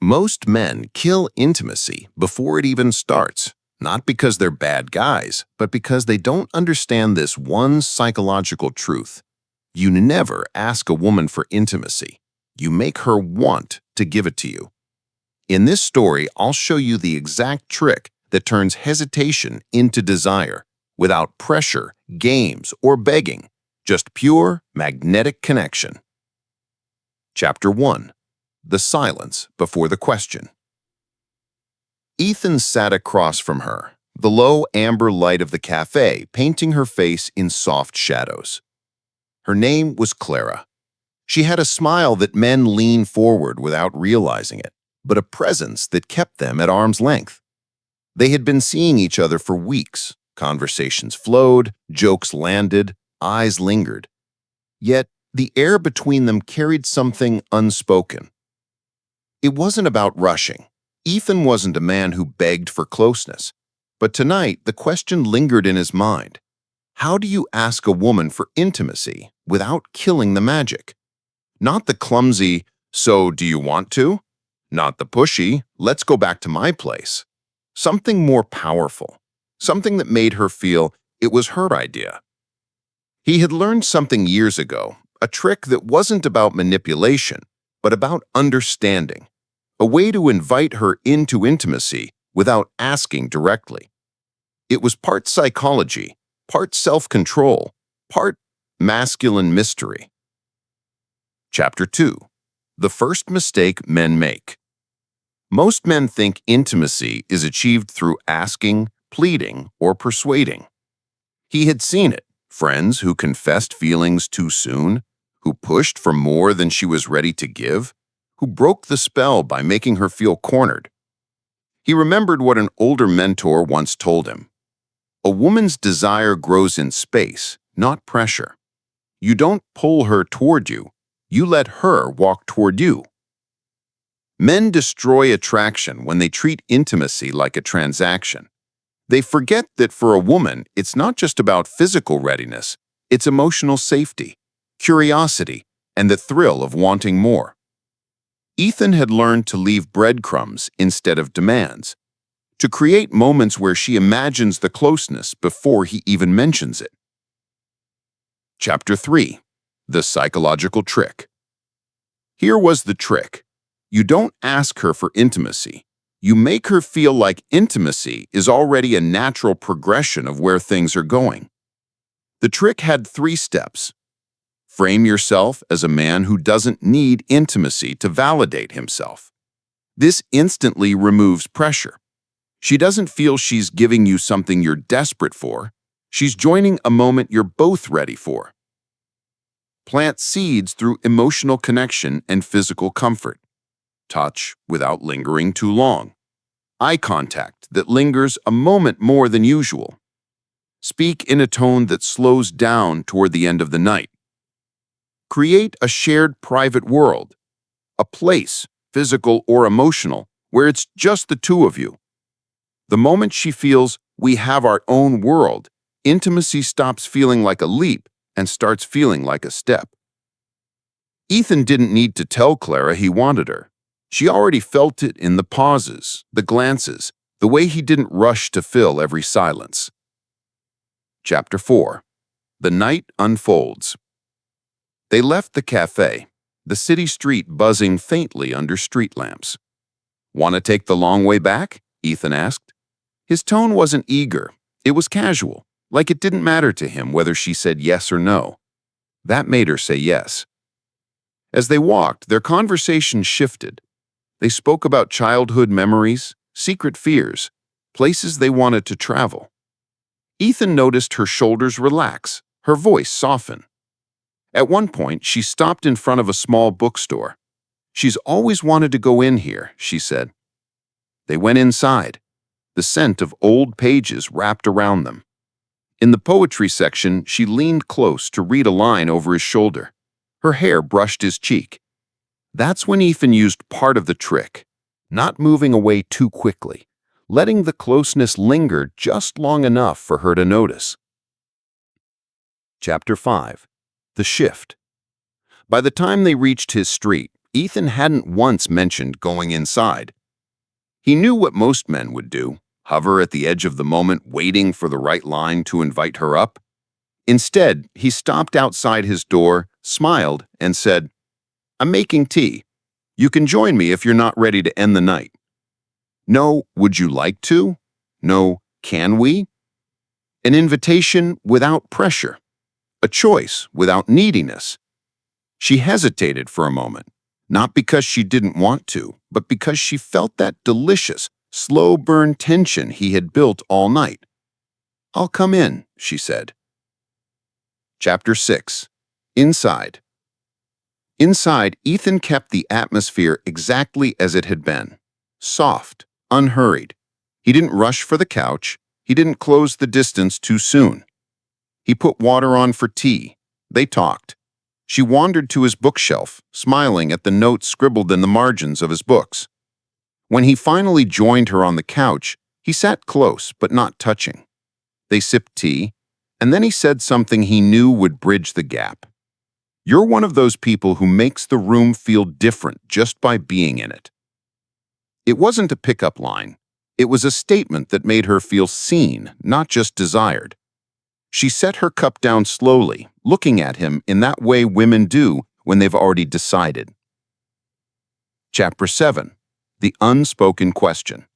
Most men kill intimacy before it even starts, not because they're bad guys, but because they don't understand this one psychological truth. You never ask a woman for intimacy. You make her want to give it to you. In this story, I'll show you the exact trick that turns hesitation into desire, without pressure, games, or begging, just pure magnetic connection. Chapter 1. The silence before the question. Ethan sat across from her, the low amber light of the cafe painting her face in soft shadows. Her name was Clara. She had a smile that men lean forward without realizing it, but a presence that kept them at arm's length. They had been seeing each other for weeks. Conversations flowed, jokes landed, eyes lingered. Yet, the air between them carried something unspoken. It wasn't about rushing. Ethan wasn't a man who begged for closeness. But tonight, the question lingered in his mind. How do you ask a woman for intimacy without killing the magic? Not the clumsy, "So do you want to?" Not the pushy, "Let's go back to my place." Something more powerful. Something that made her feel it was her idea. He had learned something years ago, a trick that wasn't about manipulation, but about understanding. A way to invite her into intimacy without asking directly. It was part psychology, part self-control, part masculine mystery. Chapter 2. The first mistake men make. Most men think intimacy is achieved through asking, pleading, or persuading. He had seen it, friends who confessed feelings too soon, who pushed for more than she was ready to give, who broke the spell by making her feel cornered. He remembered what an older mentor once told him. A woman's desire grows in space, not pressure. You don't pull her toward you, you let her walk toward you. Men destroy attraction when they treat intimacy like a transaction. They forget that for a woman, it's not just about physical readiness, it's emotional safety, curiosity, and the thrill of wanting more. Ethan had learned to leave breadcrumbs instead of demands, to create moments where she imagines the closeness before he even mentions it. Chapter 3. The psychological trick. Here was the trick. You don't ask her for intimacy. You make her feel like intimacy is already a natural progression of where things are going. The trick had 3 steps. Frame yourself as a man who doesn't need intimacy to validate himself. This instantly removes pressure. She doesn't feel she's giving you something you're desperate for. She's joining a moment you're both ready for. Plant seeds through emotional connection and physical comfort. Touch without lingering too long. Eye contact that lingers a moment more than usual. Speak in a tone that slows down toward the end of the night. Create a shared private world, a place, physical or emotional, where it's just the two of you. The moment she feels we have our own world, intimacy stops feeling like a leap and starts feeling like a step. Ethan didn't need to tell Clara he wanted her. She already felt it in the pauses, the glances, the way he didn't rush to fill every silence. Chapter 4. The night unfolds. They left the cafe, the city street buzzing faintly under street lamps. "Want to take the long way back?" Ethan asked. His tone wasn't eager. It was casual, like it didn't matter to him whether she said yes or no. That made her say yes. As they walked, their conversation shifted. They spoke about childhood memories, secret fears, places they wanted to travel. Ethan noticed her shoulders relax, her voice soften. At one point, she stopped in front of a small bookstore. "She's always wanted to go in here," she said. They went inside. The scent of old pages wrapped around them. In the poetry section, she leaned close to read a line over his shoulder. Her hair brushed his cheek. That's when Ethan used part of the trick, not moving away too quickly, letting the closeness linger just long enough for her to notice. Chapter 5. The shift. By the time they reached his street, Ethan hadn't once mentioned going inside. He knew what most men would do, hover at the edge of the moment waiting for the right line to invite her up. Instead, he stopped outside his door, smiled, and said, "I'm making tea. You can join me if you're not ready to end the night." No, "Would you like to?" No, "Can we?" An invitation without pressure. A choice without neediness. She hesitated for a moment, not because she didn't want to, but because she felt that delicious, slow-burn tension he had built all night. "I'll come in," she said. Chapter 6. Inside. Inside, Ethan kept the atmosphere exactly as it had been. Soft, unhurried. He didn't rush for the couch. He didn't close the distance too soon. He put water on for tea. They talked. She wandered to his bookshelf, smiling at the notes scribbled in the margins of his books. When he finally joined her on the couch, he sat close but not touching. They sipped tea, and then he said something he knew would bridge the gap. "You're one of those people who makes the room feel different just by being in it." It wasn't a pickup line. It was a statement that made her feel seen, not just desired. She set her cup down slowly, looking at him in that way women do when they've already decided. Chapter 7. The unspoken question.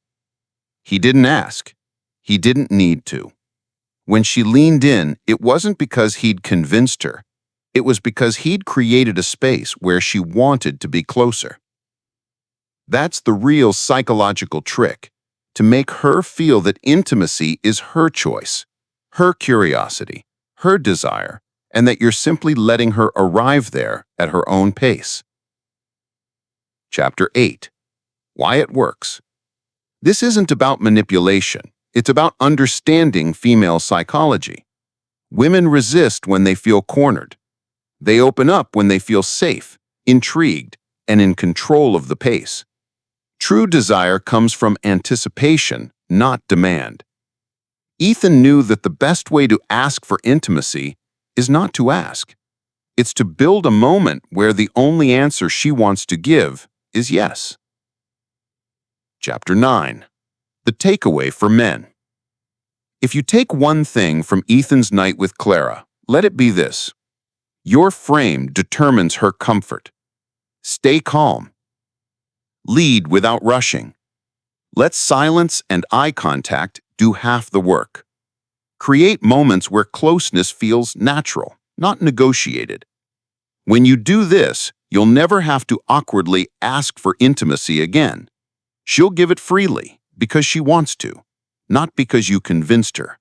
He didn't ask. He didn't need to. When she leaned in, it wasn't because he'd convinced her. It was because he'd created a space where she wanted to be closer. That's the real psychological trick, to make her feel that intimacy is her choice, her curiosity, her desire, and that you're simply letting her arrive there at her own pace. Chapter 8. Why it works. This isn't about manipulation. It's about understanding female psychology. Women resist when they feel cornered. They open up when they feel safe, intrigued, and in control of the pace. True desire comes from anticipation, not demand. Ethan knew that the best way to ask for intimacy is not to ask. It's to build a moment where the only answer she wants to give is yes. Chapter 9. The takeaway for men. If you take one thing from Ethan's night with Clara, let it be this. Your frame determines her comfort. Stay calm. Lead without rushing. Let silence and eye contact do half the work. Create moments where closeness feels natural, not negotiated. When you do this, you'll never have to awkwardly ask for intimacy again. She'll give it freely because she wants to, not because you convinced her.